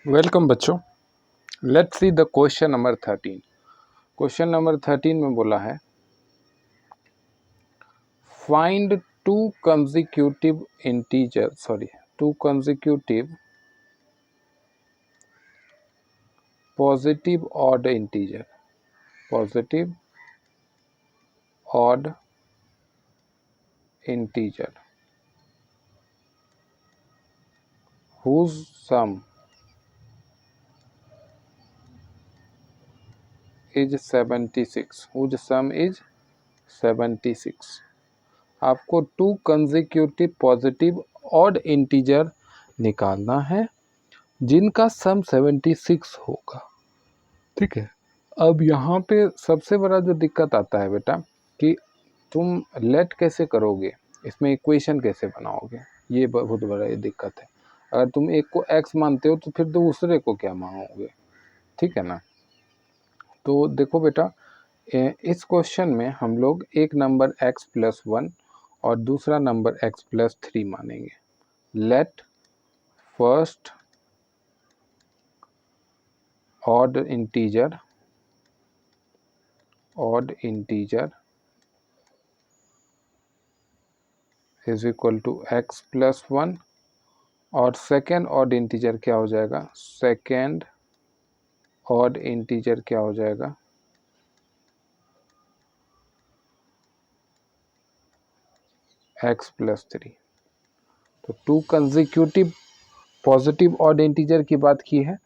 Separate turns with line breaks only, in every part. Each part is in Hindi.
वेलकम बच्चों। Let's see the question number 13। Question number 13 में बोला है find to consecutive positive odd integer whose sum is 76। आपको to consecutive positive odd integer निकालना है जिनका सम 76 होगा। ठीक है। अब यहाँ पे सबसे बड़ा जो दिक्कत आता है बेटा कि तुम लेट कैसे करोगे, इसमें इक्वेशन कैसे बनाओगे, ये बहुत बड़ा ये दिक्कत है। अगर तुम एक को x मानते हो तो फिर दूसरे को क्या मानोगे, ठीक है ना। तो देखो बेटा, इस क्वेश्चन में हम लोग एक नंबर x+1 और दूसरा नंबर x+3 मानेंगे। Let first odd integer is equal to x+1 और सेकेंड ऑड इंटीजर क्या हो जाएगा, सेकेंड ऑड इंटीजर क्या हो जाएगा, x+3। तो to consecutive positive odd integer की बात की है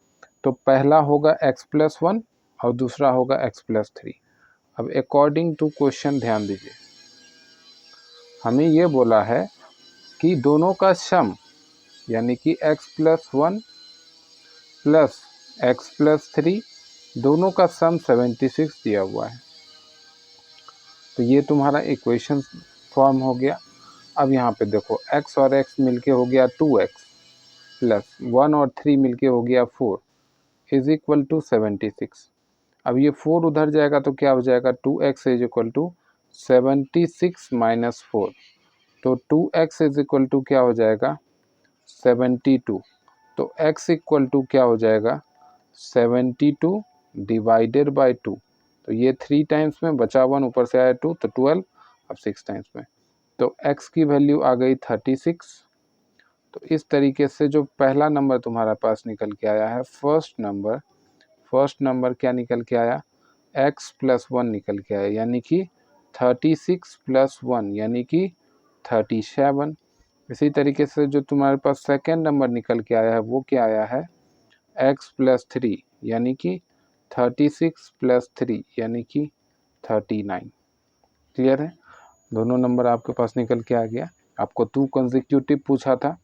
तो पहला होगा x+1 और दूसरा होगा x+3। अब अकॉर्डिंग टू क्वेश्चन ध्यान दीजिए, हमें ये बोला है कि दोनों का सम यानी कि x+1 प्लस x+3 दोनों का सम 76 दिया हुआ है। तो ये तुम्हारा इक्वेशन फॉर्म हो गया। अब यहाँ पे देखो x और x मिलके हो गया 2x प्लस 1 और 3 मिलके हो गया 4 इज इक्वल टू 76। अब ये 4 उधर जाएगा तो क्या हो जाएगा, 2x is equal to 76 minus 4। तो 2x इज इक्वल टू क्या हो जाएगा, 72। तो x इक्वल टू क्या हो जाएगा, 72 डिवाइडेड बाई 2। तो ये 3 टाइम्स में बचा 1 ऊपर से आया 2 तो 12, अब 6 टाइम्स में। तो x की वैल्यू आ गई 36। तो इस तरीके से जो पहला नंबर तुम्हारा पास निकल के आया है, फर्स्ट नंबर क्या निकल के आया, x+1 निकल के आया, यानी कि 36 प्लस 1 यानी कि 37। इसी तरीके से जो तुम्हारे पास सेकेंड नंबर निकल के आया है वो क्या आया है, x+3 यानी कि 36 प्लस 3 यानी कि 39। क्लियर है, दोनों नंबर आपके पास निकल के आ गया। आपको टू कंसेक्यूटिव पूछा था,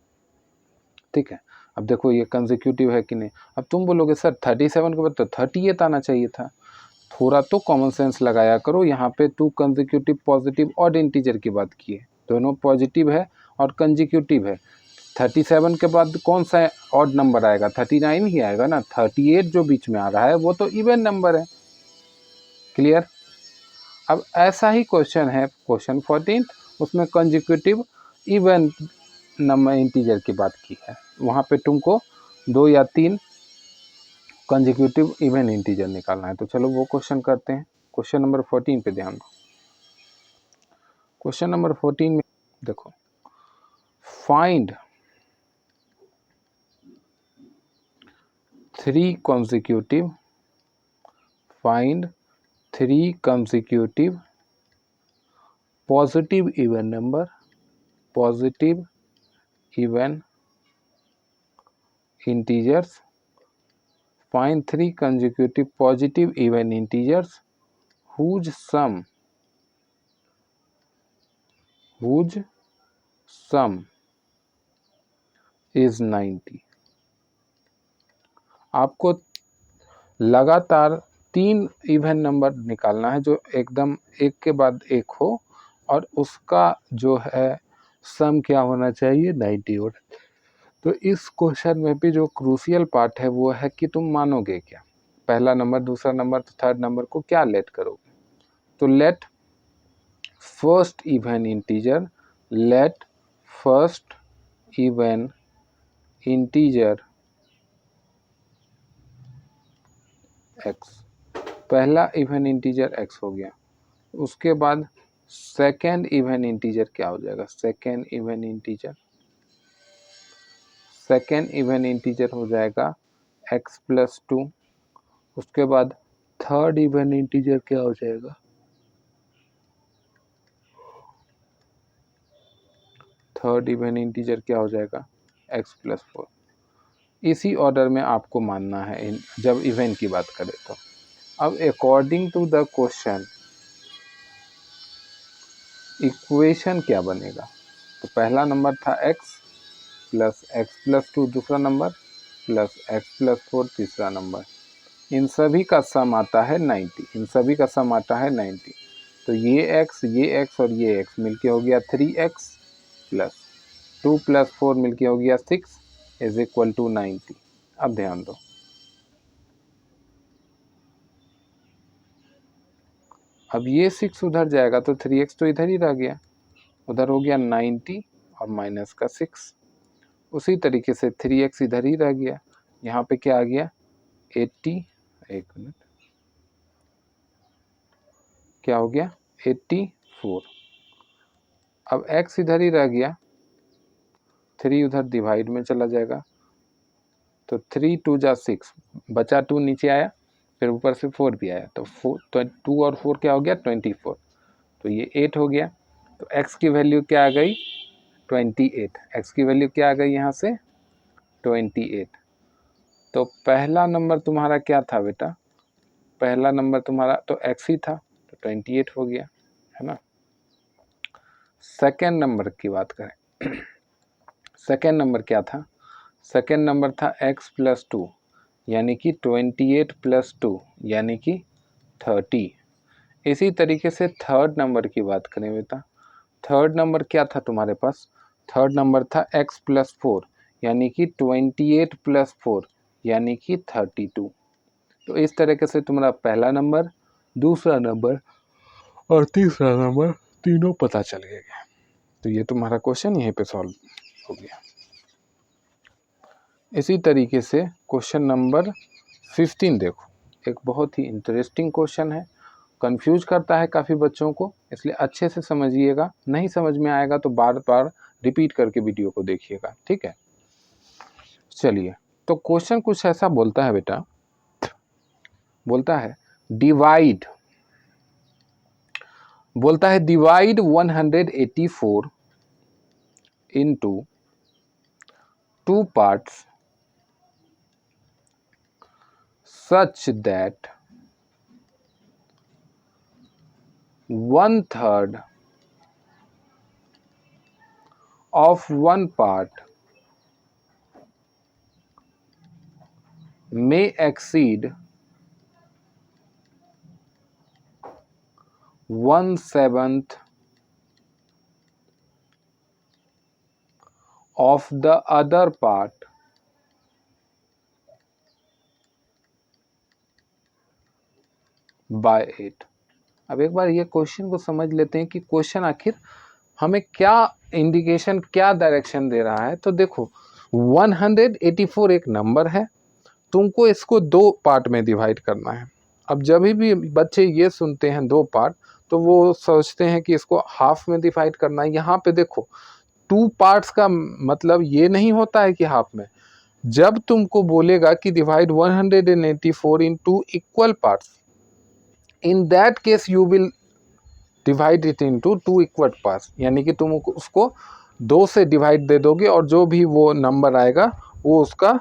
ठीक है। अब देखो ये कंसेक्यूटिव है कि नहीं। अब तुम बोलोगे सर 37 के बाद तो 38 आना चाहिए था। थोड़ा तो कॉमन सेंस लगाया करो। यहाँ पे to consecutive positive odd integer की बात की है, दोनों पॉजिटिव है और कंसेक्यूटिव है। 37 के बाद कौन सा ऑड नंबर आएगा, 39 ही आएगा ना। 38 जो बीच में आ रहा है वो तो इवन नंबर है। क्लियर। अब ऐसा ही क्वेश्चन है क्वेश्चन 14, उसमें कंसेक्यूटिव इवन नंबर इंटीजर की बात की है। वहाँ पे तुमको 2 या 3 कंसेक्यूटिव इवन इंटीजर निकालना है। तो चलो वो क्वेश्चन करते हैं। क्वेश्चन नंबर 14 पे ध्यान दो। क्वेश्चन नंबर 14 में देखो, find 3 consecutive positive even integers. Find 3 consecutive positive even integers whose sum is 90। आपको लगातार 3 इवन नंबर निकालना है जो एकदम एक के बाद एक हो और उसका जो है सम क्या होना चाहिए, 90 होना। तो इस क्वेश्चन में भी जो क्रूशियल पार्ट है वो है कि तुम मानोगे क्या, पहला नंबर, दूसरा नंबर, तो थर्ड नंबर को क्या लेट करोगे। तो let first even integer x, पहला इवन इंटीजर एक्स हो गया। उसके बाद सेकेंड इवन इंटीजर क्या हो जाएगा, सेकेंड इवन इंटीजर हो जाएगा एक्स प्लस 2। उसके बाद थर्ड इवन इंटीजर क्या हो जाएगा, थर्ड इवन इंटीजर क्या हो जाएगा, एक्स प्लस 4। इसी ऑर्डर में आपको मानना है जब इवन की बात करें तो। अब according to the question equation क्या बनेगा, तो पहला नंबर था एक्स प्लस 2 दूसरा नंबर, प्लस एक्स प्लस 4 तीसरा नंबर। इन सभी का सम आता है 90, इन सभी का सम आता है 90। तो ये एक्स और ये एक्स मिलके हो गया 3x प्लस 2 प्लस 4 मिलके हो गया 6 इज इक्वल टू 90। अब ध्यान दो, अब ये 6 उधर जाएगा तो 3x तो इधर ही रह गया, उधर हो गया 90 और माइनस का 6। उसी तरीके से 3x इधर ही रह गया, यहाँ पे क्या आ गया 80, एक मिनट, क्या हो गया 84। अब x इधर ही रह गया, 3 उधर डिवाइड में चला जाएगा, तो 3 2 जा 6, बचा 2 नीचे आया, फिर ऊपर से 4 भी आया, तो 2 और 4 क्या हो गया 24, तो ये 8 हो गया। तो x की वैल्यू क्या आ गई 28, x की वैल्यू क्या आ गई यहाँ से 28। तो पहला नंबर तुम्हारा क्या था बेटा, पहला नंबर तुम्हारा तो x ही था, तो 28 हो गया, है ना। सेकेंड नंबर की बात करें, सेकेंड नंबर क्या था, सेकेंड नंबर था x प्लस 2 यानी कि 28 प्लस 2 यानी कि 30। इसी तरीके से थर्ड नंबर की बात करें बेटा, थर्ड नंबर क्या था तुम्हारे पास, थर्ड नंबर था x प्लस 4 यानी कि 28 प्लस 4 यानी कि 32। तो इस तरीके से तुम्हारा पहला नंबर, दूसरा नंबर और तीसरा नंबर तीनों पता चल गया। तो ये तुम्हारा क्वेश्चन यहीं पे सॉल्व हो गया। इसी तरीके से क्वेश्चन नंबर 15 देखो, एक बहुत ही इंटरेस्टिंग क्वेश्चन है, कंफ्यूज करता है काफ़ी बच्चों को, इसलिए अच्छे से समझिएगा, नहीं समझ में आएगा तो बार बार रिपीट करके वीडियो को देखिएगा, ठीक है। चलिए, तो क्वेश्चन कुछ ऐसा बोलता है बेटा, बोलता है डिवाइड, बोलता है divide 184 into 2 parts such that 1/3 of one part may exceed 1/7 of the other part by 8। अब एक बार ये क्वेश्चन को समझ लेते हैं कि क्वेश्चन आखिर हमें क्या इंडिकेशन, क्या डायरेक्शन दे रहा है। तो देखो 184 एक नंबर है, तुमको इसको 2 पार्ट में डिवाइड करना है। अब जब भी बच्चे ये सुनते हैं 2 पार्ट तो वो सोचते हैं कि इसको हाफ में डिवाइड करना है। यहाँ पे देखो 2 पार्ट्स का मतलब ये नहीं होता है कि हाफ में, जब तुमको बोलेगा कि divide 184 in 2 equal parts, in that case you will divide it into 2 equal parts, यानी कि तुम उसको 2 से डिवाइड दे दोगे और जो भी वो नंबर आएगा वो उसका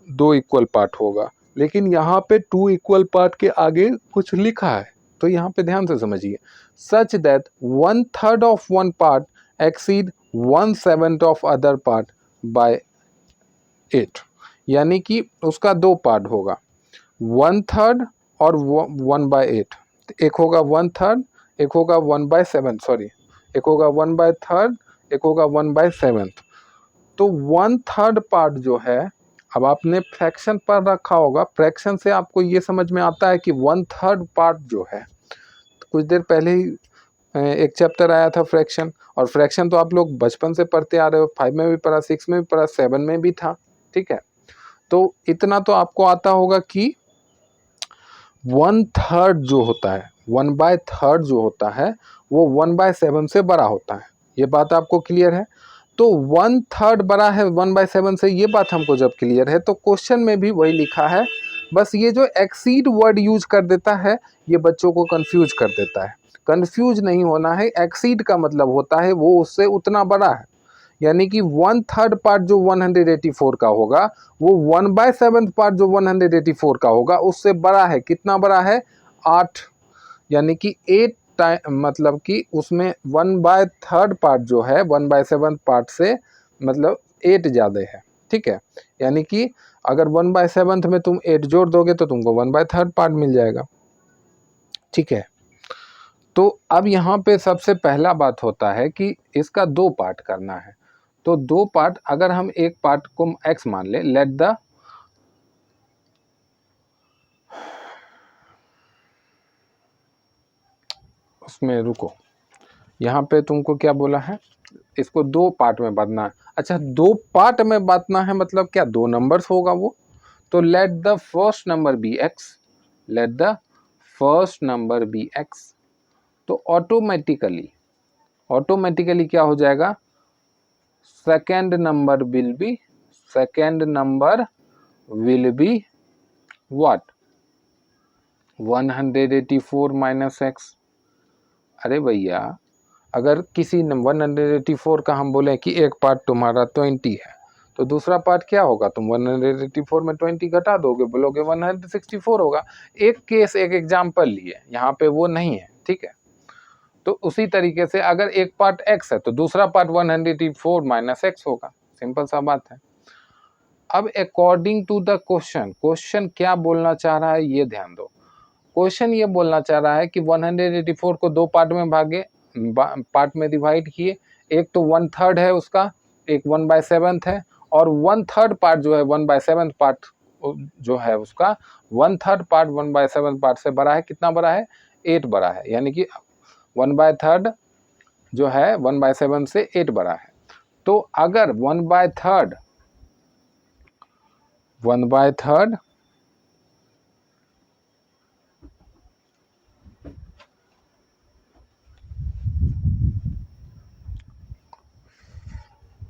2 इक्वल पार्ट होगा। लेकिन यहाँ पे 2 इक्वल पार्ट के आगे कुछ लिखा है, तो यहाँ पे ध्यान से समझिए, such that 1/3 of one part exceed 1/7 of other part by 8, यानी कि उसका 2 पार्ट होगा, 1/3 और 1/8। एक होगा 1/3, एक होगा 1/7, सॉरी, एक होगा 1/3, एक होगा 1/7। तो 1/3 पार्ट जो है, अब आपने फ्रैक्शन पर रखा होगा, फ्रैक्शन से आपको ये समझ में आता है कि 1/3 पार्ट जो है, कुछ देर पहले ही एक चैप्टर आया था फ्रैक्शन, और फ्रैक्शन तो आप लोग बचपन से पढ़ते आ रहे हो, 5 में भी पढ़ा, 6 में भी पढ़ा, 7 में भी था, ठीक है। तो इतना तो आपको आता होगा कि 1/3 जो होता है, 1/3 जो होता है वो 1/7 से बड़ा होता है। ये बात आपको क्लियर है? तो 1/3 बड़ा है 1/7 से, ये बात हमको जब क्लियर है तो क्वेश्चन में भी वही लिखा है। बस ये जो एक्सीड वर्ड यूज कर देता है ये बच्चों को कंफ्यूज कर देता है। कंफ्यूज नहीं होना है, एक्सीड का मतलब होता है वो उससे उतना बड़ा है, यानी कि 1/3 पार्ट जो 184 का होगा वो 1/7 पार्ट जो 184 का होगा उससे बड़ा है। कितना बड़ा है? 8, यानी कि 8 टाइम, मतलब कि उसमें 1/3 पार्ट जो है 1/7 पार्ट से मतलब 8 ज़्यादा है। ठीक है, यानी कि अगर 1/7 में तुम 8 जोड़ दोगे तो तुमको 1/3 पार्ट मिल जाएगा। ठीक है, तो अब यहाँ पे सबसे पहला बात होता है कि इसका 2 पार्ट करना है। तो 2 पार्ट, अगर हम एक पार्ट को x मान ले, लेट द, उसमें रुको, यहाँ पे तुमको क्या बोला है, इसको 2 पार्ट में बांटना है। अच्छा, 2 पार्ट में बांटना है मतलब क्या, 2 नंबर्स होगा वो। तो let the first number be x, let the first number be x। तो ऑटोमेटिकली क्या हो जाएगा, second number will be what, 184 minus x। अरे भैया, अगर किसी 184 का हम बोले कि एक पार्ट तुम्हारा 20 है तो दूसरा पार्ट क्या होगा, तुम 184 में 20 घटा दोगे, बोलोगे 164 होगा। एक केस, एक एग्जाम्पल लिए, यहाँ पे वो नहीं है। ठीक है, तो उसी तरीके से अगर एक पार्ट x है तो दूसरा पार्ट 184 माइनस x होगा। सिंपल सा बात है। अब अकॉर्डिंग टू द क्वेश्चन क्या बोलना चाह रहा है ये ध्यान दो। क्वेश्चन ये बोलना चाह रहा है कि 184 को 2 पार्ट में पार्ट में डिवाइड किए। एक तो 1/3 है उसका, एक 1/7 है, और 1/3 पार्ट जो है 1/7 पार्ट जो है उसका 1/3 पार्ट 1/7 पार्ट से बड़ा है। कितना बड़ा है? 8 बड़ा है, यानी कि 1/3 जो है 1/7 से 8 बड़ा है। तो अगर 1/3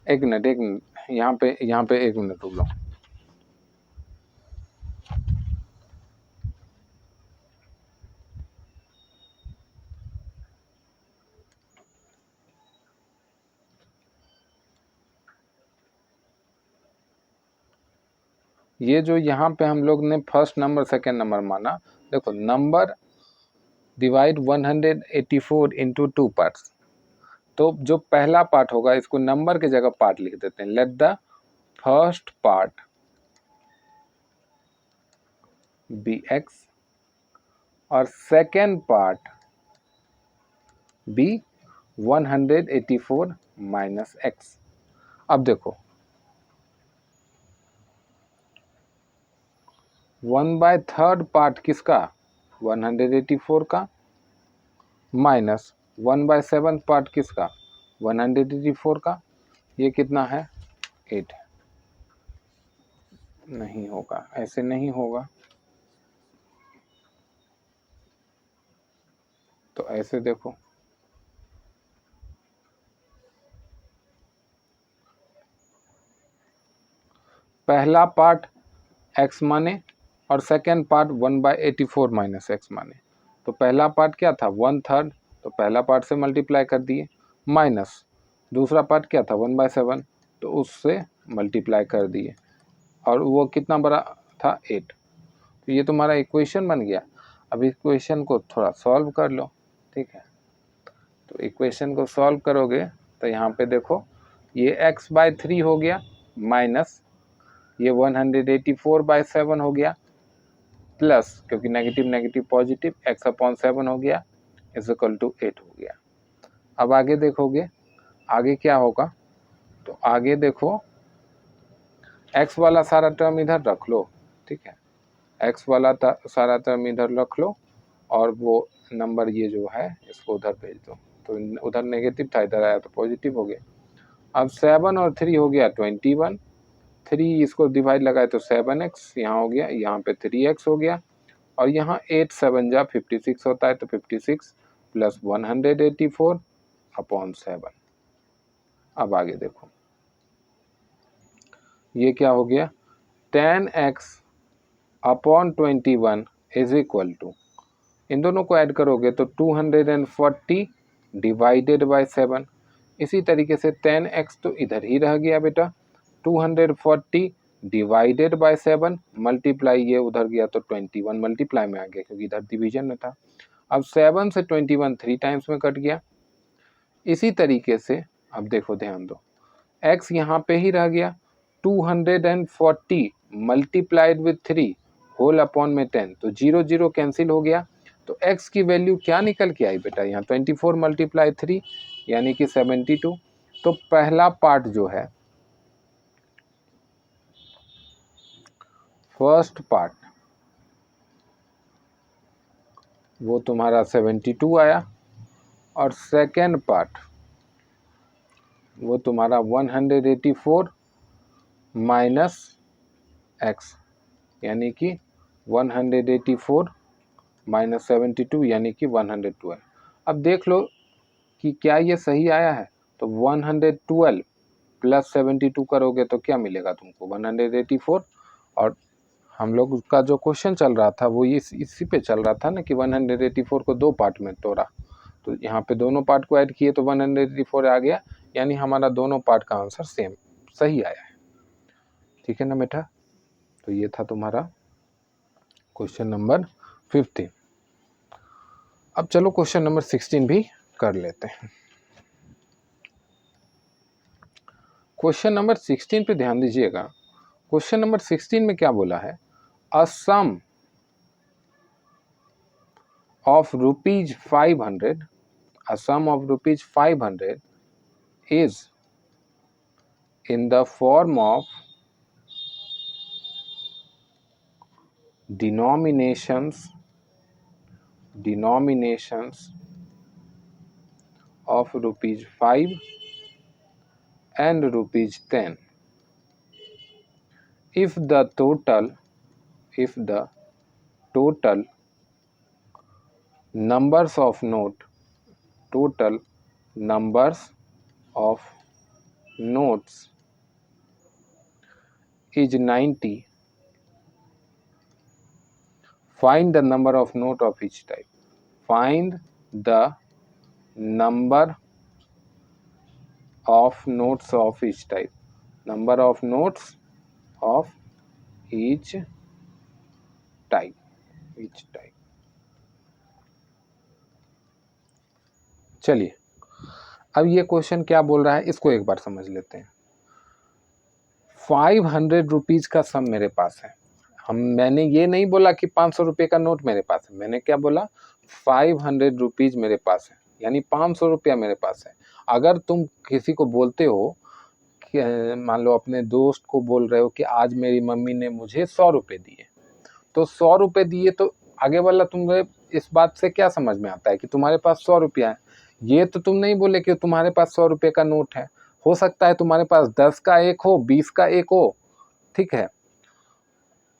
एक मिनट यहाँ पे एक मिनट रुक लो। ये जो यहाँ पे हम लोग ने फर्स्ट नंबर सेकेंड नंबर माना, देखो नंबर डिवाइड 184 इंटू 2 पार्ट्स। तो जो पहला पार्ट होगा इसको नंबर की जगह पार्ट लिख देते हैं। Let the first part be x और second part be 184 minus x। अब देखो 1/3 पार्ट किसका, 184 का, माइनस 1/7 पार्ट किसका, 184 का। ये कितना है, 8। नहीं होगा, ऐसे नहीं होगा। तो ऐसे देखो, पहला पार्ट x माने और सेकेंड पार्ट 1/84 माइनस x माने। तो पहला पार्ट क्या था, 1/3, तो पहला पार्ट से मल्टीप्लाई कर दिए, माइनस दूसरा पार्ट क्या था 1/7, तो उससे मल्टीप्लाई कर दिए, और वो कितना बड़ा था, 8। तो ये तुम्हारा इक्वेशन बन गया। अब इक्वेशन को थोड़ा सॉल्व कर लो। ठीक है, तो इक्वेशन को सॉल्व करोगे तो यहाँ पे देखो ये x/3 हो गया, माइनस ये 184/7 हो गया, प्लस क्योंकि नेगेटिव नेगेटिव पॉजिटिव x/7 हो गया, इज इक्वल टू 8 हो गया। अब आगे देखोगे, आगे क्या होगा, तो आगे देखो x वाला सारा टर्म इधर रख लो। ठीक है, x वाला सारा टर्म इधर रख लो, और वो नंबर ये जो है इसको उधर भेज दो। तो उधर नेगेटिव था, इधर आया तो पॉजिटिव हो गया। अब 7 और 3 हो गया 21, 3 इसको डिवाइड लगाए तो 7x यहाँ हो गया, यहाँ पे 3x हो गया, और यहाँ 8 7 जा 56 होता है, तो 56 प्लस 184 अपॉन 7। अब आगे देखो, ये क्या हो गया, 10x upon 21 is equal to, इन दोनों को ऐड करोगे तो 240 डिवाइडेड बाय 7। इसी तरीके से 10x तो इधर ही रह गया बेटा, 240 डिवाइडेड बाय 7 मल्टीप्लाई, ये उधर गया तो 21 मल्टीप्लाई में आ गया क्योंकि इधर डिवीजन में था। अब 7 से 21 3 टाइम्स में कट गया। इसी तरीके से अब देखो, ध्यान दो, x यहाँ पे ही रह गया, 240 मल्टीप्लाइड विथ 3 होल अपॉन में 10, तो 0 0 कैंसिल हो गया। तो x की वैल्यू क्या निकल के आई बेटा, यहाँ 24 मल्टीप्लाई 3 यानी कि 72। तो पहला पार्ट जो है, फर्स्ट पार्ट, वो तुम्हारा 72 आया, और सेकेंड पार्ट वो तुम्हारा 184 माइनस x यानी कि 184 माइनस 72 यानी कि 112। अब देख लो कि क्या ये सही आया है, तो 112 प्लस 72 करोगे तो क्या मिलेगा तुमको, 184। और हम लोग का जो क्वेश्चन चल रहा था वो इसी पे चल रहा था ना कि 184 को दो पार्ट में तोड़ा, तो यहाँ पे दोनों पार्ट को ऐड किए तो 184 आ गया, यानी हमारा दोनों पार्ट का आंसर सेम सही आया है। ठीक है ना बेटा, तो ये था तुम्हारा क्वेश्चन नंबर 15। अब चलो क्वेश्चन नंबर 16 भी कर लेते हैं। क्वेश्चन नंबर 16 पे ध्यान दीजिएगा। क्वेश्चन नंबर 16 में क्या बोला है, a sum of rupees 500, a sum of rupees 500 is in the form of denominations of rupees 5 and rupees 10 if the total numbers of notes is 90. Find the number of note of each type. Find the number of notes of each type. Number of notes of each type. चलिए, अब ये क्वेश्चन क्या बोल रहा है इसको एक बार समझ लेते हैं। 500 रुपीज का सम मेरे पास है। मैंने ये नहीं बोला कि 500 रुपये का नोट मेरे पास है, मैंने क्या बोला, 500 रुपीज मेरे पास है, यानी 500 रुपया मेरे पास है। अगर तुम किसी को बोलते हो कि मान लो अपने दोस्त को बोल रहे हो कि आज मेरी मम्मी ने मुझे 100 रुपये दिए, तो 100 रुपये दिए, तो आगे वाला तुम्हें इस बात से क्या समझ में आता है कि तुम्हारे पास 100 रुपया है। ये तो तुम नहीं बोले कि तुम्हारे पास 100 रुपये का नोट है, हो सकता है तुम्हारे पास 10 का एक हो, 20 का एक हो, ठीक है,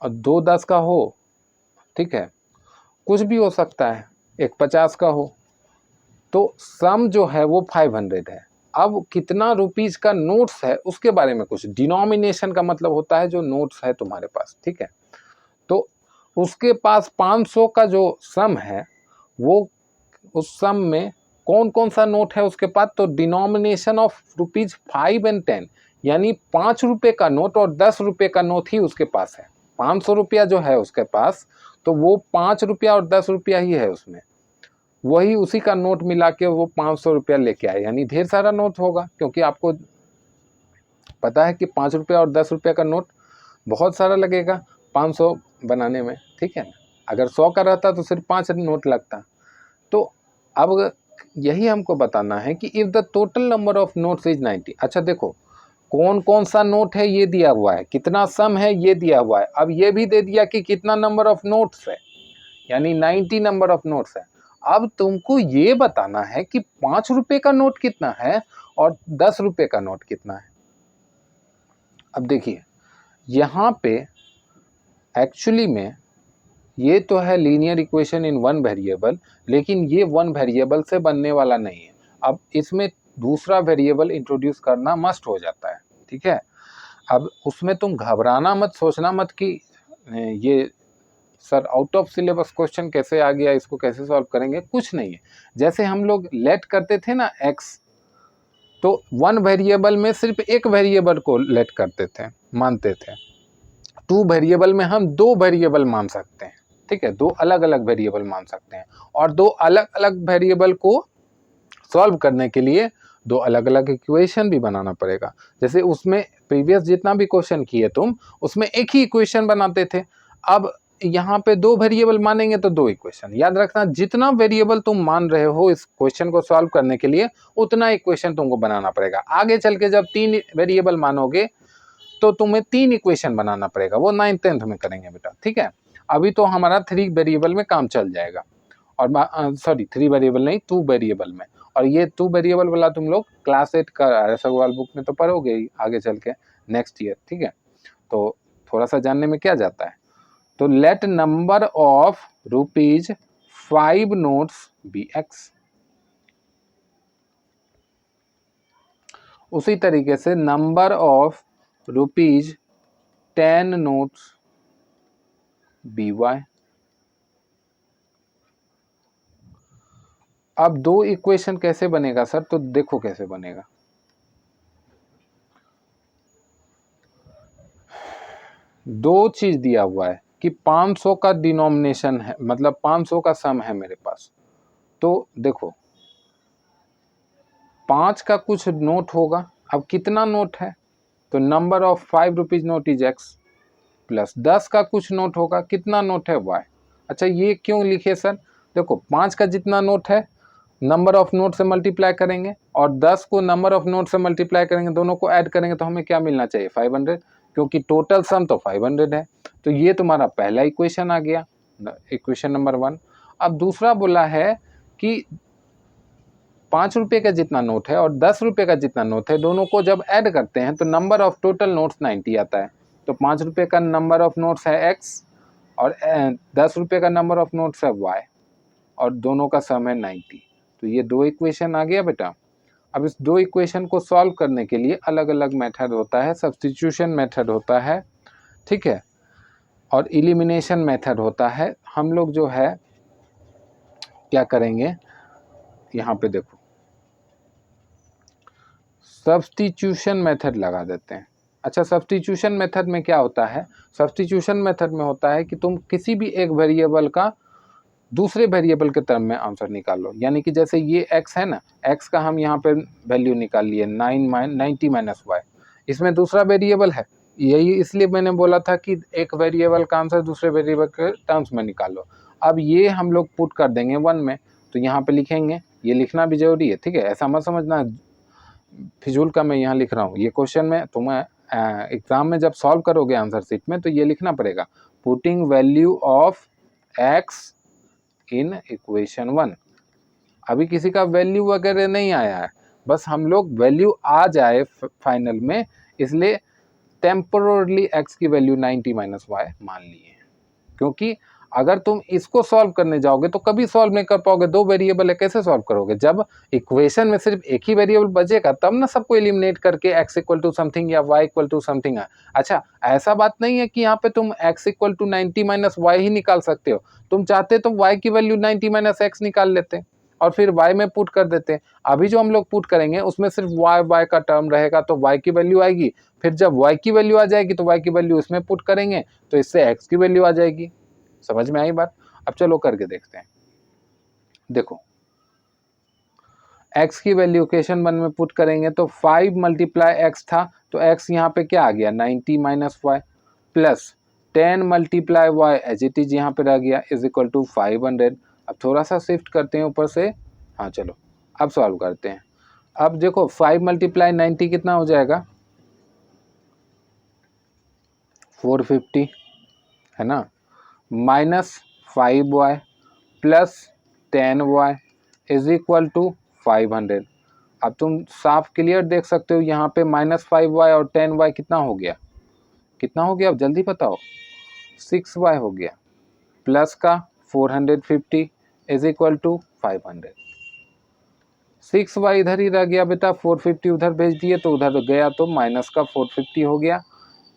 और 2 10 का हो, ठीक है, कुछ भी हो सकता है, एक 50 का हो। तो सम जो है वो 500 है। अब कितना रुपीज का नोट्स है उसके बारे में कुछ, डिनोमिनेशन का मतलब होता है जो नोट्स है तुम्हारे पास, ठीक है। तो उसके पास 500 का जो सम है, वो उस सम में कौन कौन सा नोट है उसके पास, तो डिनोमिनेशन ऑफ रुपीज 5 एंड 10, यानी 5 रुपये का नोट और 10 रुपये का नोट ही उसके पास है। 500 रुपया जो है उसके पास, तो वो 5 रुपया और 10 रुपया ही है उसमें, वही उसी का नोट मिला के वो 500 रुपया लेके आए, यानी ढेर सारा नोट होगा, क्योंकि आपको पता है कि 5 रुपया और 10 रुपया का नोट बहुत सारा लगेगा 500 बनाने में, ठीक है ना। अगर 100 का रहता तो सिर्फ 5 नोट लगता। तो अब यही हमको बताना है कि if the total number of notes is 90। अच्छा देखो, कौन कौन सा नोट है ये दिया हुआ है, कितना सम है ये दिया हुआ है, अब ये भी दे दिया कि कितना नंबर ऑफ नोट्स है, यानी 90 नंबर ऑफ नोट्स है। अब तुमको ये बताना है कि 5 रुपये का नोट कितना है और 10 रुपये का नोट कितना है। अब देखिए, यहाँ पे एक्चुअली में ये तो है linear equation in one variable, लेकिन ये वन वेरिएबल से बनने वाला नहीं है। अब इसमें दूसरा वेरिएबल इंट्रोड्यूस करना मस्ट हो जाता है, ठीक है। अब उसमें तुम घबराना मत, सोचना मत कि ये sir out of syllabus question कैसे आ गया, इसको कैसे सॉल्व करेंगे, कुछ नहीं है। जैसे हम लोग लेट करते थे ना एक्स, तो वन वेरिएबल में सिर्फ एक वेरिएबल को लेट करते थे, मानते थे। टू वेरिएबल में हम दो वेरिएबल मान सकते हैं, ठीक है, दो अलग अलग वेरिएबल मान सकते हैं। और दो अलग अलग वेरिएबल को सॉल्व करने के लिए दो अलग अलग इक्वेशन भी बनाना पड़ेगा। जैसे उसमें प्रीवियस जितना भी क्वेश्चन किए तुम, उसमें एक ही इक्वेशन बनाते थे। अब यहाँ पे दो वेरिएबल मानेंगे तो दो इक्वेशन। याद रखना, जितना वेरिएबल तुम मान रहे हो इस क्वेश्चन को सॉल्व करने के लिए, उतना इक्वेशन तुमको बनाना पड़ेगा। आगे चल के जब तीन वेरिएबल मानोगे तो तुम्हें तीन इक्वेशन बनाना पड़ेगा, वो 9th 10th में करेंगे बेटा, ठीक है। अभी तो हमारा 3 वेरिएबल में काम चल जाएगा, और सॉरी 3 वेरिएबल नहीं, 2 वेरिएबल में। और ये 2 वेरिएबल वाला तुम लोग क्लास 8 का रसगवाल बुक में तो पढ़ोगे ही आगे चल के नेक्स्ट ईयर, ठीक है। तो थोड़ा सा जानने में क्या जाता है। तो let number of ₹5 notes be X. उसी तरीके से number of ₹10 notes be Y. अब दो इक्वेशन कैसे बनेगा सर, तो देखो कैसे बनेगा। दो चीज दिया हुआ है कि 500 का डिनोमिनेशन है, मतलब 500 का सम है मेरे पास। तो देखो 5 का कुछ नोट होगा। अब कितना नोट है, तो number of ₹5 note is x, plus 10 का कुछ नोट होगा, कितना नोट है वाई। अच्छा ये क्यों लिखे सर, देखो 5 का जितना नोट है नंबर ऑफ नोट से मल्टीप्लाई करेंगे, और 10 को नंबर ऑफ नोट से मल्टीप्लाई करेंगे, दोनों को ऐड करेंगे तो हमें क्या मिलना चाहिए 500, क्योंकि टोटल सम तो 500 है। तो ये तुम्हारा पहला इक्वेशन आ गया, इक्वेशन नंबर 1। अब दूसरा बोला है कि ₹5 का जितना नोट है और ₹10 का जितना नोट है, दोनों को जब ऐड करते हैं तो नंबर ऑफ टोटल नोट्स 90 आता है। तो ₹5 का नंबर ऑफ नोट्स है एक्स, और ₹10 का नंबर ऑफ नोट्स है वाई, और दोनों का सम है 90। तो ये दो इक्वेशन आ गया बेटा। अब इस दो इक्वेशन को सॉल्व करने के लिए अलग अलग मेथड होता है, सब्स्टिट्यूशन मेथड होता है, ठीक है, और एलिमिनेशन मेथड होता है। हम लोग जो है क्या करेंगे, यहाँ पे देखो सब्स्टिट्यूशन मेथड लगा देते हैं। अच्छा सब्स्टिट्यूशन मेथड में क्या होता है, सब्स्टिट्यूशन मेथड में होता है कि तुम किसी भी एक वेरिएबल का दूसरे वेरिएबल के टर्म में आंसर निकाल लो। यानी कि जैसे ये x है ना, x का हम यहाँ पे वैल्यू निकाल लिए 90 माइनस वाई, इसमें दूसरा वेरिएबल है, यही इसलिए मैंने बोला था कि एक वेरिएबल का आंसर दूसरे वेरिएबल के टर्म्स में निकालो। अब ये हम लोग पुट कर देंगे 1 में, तो यहाँ पे लिखेंगे, ये लिखना भी जरूरी है, ठीक है, ऐसा मत समझना फिजूल का मैं यहाँ लिख रहा हूँ। ये क्वेश्चन में तुम्हें एग्जाम में जब सॉल्व करोगे आंसर शीट में तो ये लिखना पड़ेगा, putting value of x in equation 1। अभी किसी का वैल्यू वगैरह नहीं आया है, बस हम लोग वैल्यू आ जाए फाइनल में, इसलिए टेम्पोरली x की वैल्यू 90 माइनस वाई मान लिए। क्योंकि अगर तुम इसको सॉल्व करने जाओगे तो कभी सॉल्व नहीं कर पाओगे, दो वेरिएबल है कैसे सॉल्व करोगे। जब इक्वेशन में सिर्फ एक ही वेरिएबल बचेगा तब ना सबको एलिमिनेट करके x इक्वल टू समथिंग या y इक्वल टू समथिंग है। अच्छा ऐसा बात नहीं है कि यहाँ पे तुम x equal to 90 minus Y ही निकाल सकते हो, तुम चाहते तो y की वैल्यू 90 माइनस एक्स निकाल लेते और फिर y में पुट कर देते। अभी जो हम लोग पुट करेंगे उसमें सिर्फ y का टर्म रहेगा, तो y की वैल्यू आएगी, फिर जब y की वैल्यू आ जाएगी तो y की वैल्यू उसमें पुट करेंगे, तो इससे x की वैल्यू आ जाएगी। समझ में आई बात। अब चलो करके देखते हैं। देखो x की वैल्यू इक्वेशन 1 में पुट करेंगे तो 5 मल्टीप्लाई x था, तो x यहाँ पे क्या आ गया 90 minus Y, plus 10 multiply Y as it is यहाँ पे रह गया इज इक्वल टू 500। अब थोड़ा सा शिफ्ट करते हैं ऊपर से, हाँ चलो अब सॉल्व करते हैं। अब देखो 5 मल्टीप्लाई 90 कितना हो जाएगा 450 है ना, minus 5y plus 10y is equal to 500। अब तुम साफ क्लियर देख सकते हो यहाँ पे -5y और 10y कितना हो गया, कितना हो गया अब जल्दी बताओ 6y हो गया। प्लस का 450 इज इक्वल टू 500। 6y इधर ही रह गया बेटा, 450 उधर भेज दिए तो उधर गया तो माइनस का 450 हो गया,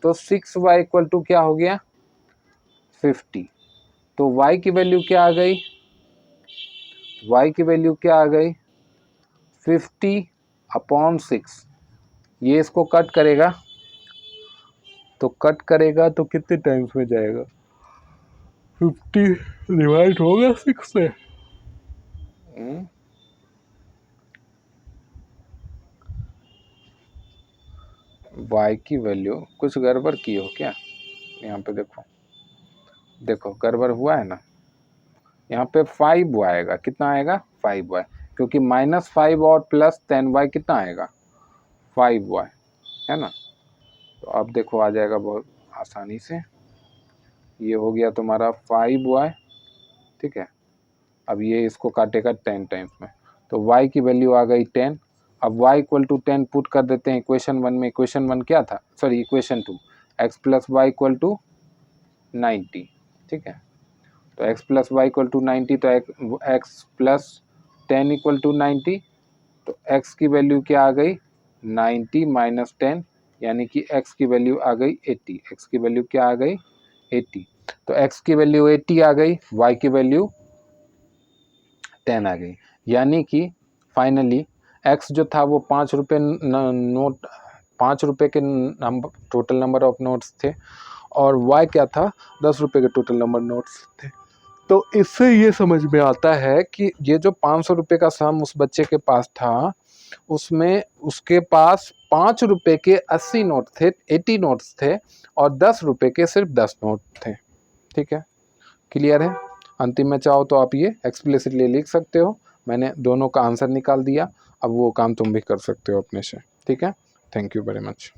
तो 6y इक्वल टू क्या हो गया 50। तो y की वैल्यू क्या आ गई, y की वैल्यू क्या आ गई 50/6। ये इसको कट करेगा, तो कट करेगा तो कितने टाइम्स में जाएगा, 50 डिवाइड होगा 6 से। y की वैल्यू कुछ गड़बड़ की हो क्या, यहाँ पे देखो, देखो गड़बड़ हुआ है ना, यहाँ पे 5y आएगा, कितना आएगा 5y, क्योंकि -5 और प्लस 10y कितना आएगा 5y, है ना। तो अब देखो आ जाएगा बहुत आसानी से, ये हो गया तुम्हारा 5y, ठीक है। अब ये इसको काटेगा 10 टाइम्स में, तो y की वैल्यू आ गई 10। अब y इक्वल टू 10 पुट कर देते हैं इक्वेशन 1 में। इक्वेशन 1 क्या था, sorry equation 2, x plus Y equal to 90, ठीक है। तो x plus Y equal to 90, तो x प्लस 10 इक्वल टू 90, तो x की वैल्यू क्या आ गई 90 माइनस 10, यानी कि x की वैल्यू आ गई 80। x की वैल्यू क्या आ गई 80, तो x की वैल्यू 80 आ गई, y की वैल्यू 10 आ गई, यानी कि फाइनली x जो था वो 5 रुपये नोट, 5 रुपये के number total number of notes थे, और y क्या था 10 रुपये के टोटल नंबर नोट्स थे। तो इससे ये समझ में आता है कि ये जो 500 रुपये का सम उस बच्चे के पास था, उसमें उसके पास 5 रुपये के 80 नोट थे, 80 नोट्स थे, और 10 रुपये के सिर्फ 10 नोट थे, ठीक है। क्लियर है। अंतिम में चाहो तो आप ये एक्सप्लिसिटली लिख सकते हो, मैंने दोनों का आंसर निकाल दिया, अब वो काम तुम भी कर सकते हो अपने से, ठीक है। Thank you very much.